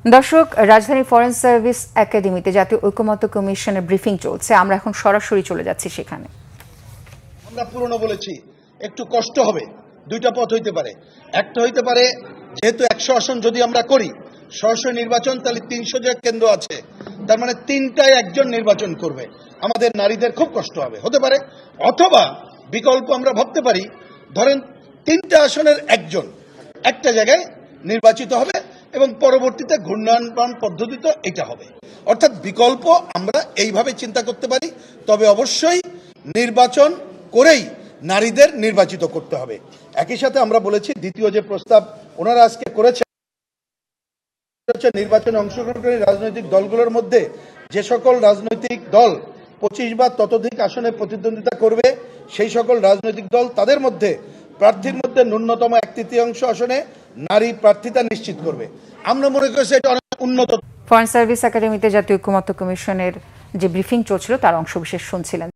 দর্শক, রাজধানী foreign service একাডেমিতে জাতীয় ঐকমত্য কমিশনের ব্রিফিং চলছে। আমরা এখন সরাসরি চলে যাচ্ছি সেখানে। আমরা পুরনো বলেছি একটু কষ্ট হবে, দুইটা পথ হইতে পারে। একটা হইতে পারে যেহেতু 100 আসন যদি আমরা করি সরাসরি নির্বাচন, তাহলে 300 যে কেন্দ্র আছে তার মানে 3টায় একজন নির্বাচন করবে, আমাদের নারীদের খুব কষ্ট হবে, হতে পারে। অথবা বিকল্প আমরা ভাবতে পারি, ধরেন 3টা আসনের একজন একটা জায়গায় নির্বাচিত হবে এবং পরবর্তীতে ঘূর্ণায়ন পদ্ধতিতে এটা হবে। অর্থাৎ বিকল্প আমরা এইভাবে চিন্তা করতে পারি। তবে অবশ্যই নির্বাচন করেই নারীদের নির্বাচিত করতে হবে। একই সাথে আমরা বলেছি দ্বিতীয় যে প্রস্তাব ওনারা আজকে করেছে, নির্বাচনে অংশগ্রহণকারী রাজনৈতিক দলগুলোর মধ্যে যে সকল রাজনৈতিক দল 25 বা ততোধিক আসনে প্রতিদ্বন্দ্বিতা করবে, সেই সকল রাজনৈতিক দল তাদের মধ্যে প্রার্থীর মধ্যে ন্যূনতম 1/3 আসনে নারী প্রার্থিতা নিশ্চিত করবে। আমরা মনে করছি এটা অনেক উন্নত। ফরেন সার্ভিস একাডেমিতে জাতীয় ঐকমত্য কমিশনের যে ব্রিফিং চলছিল তার অংশবিশেষ শুনছিলেন।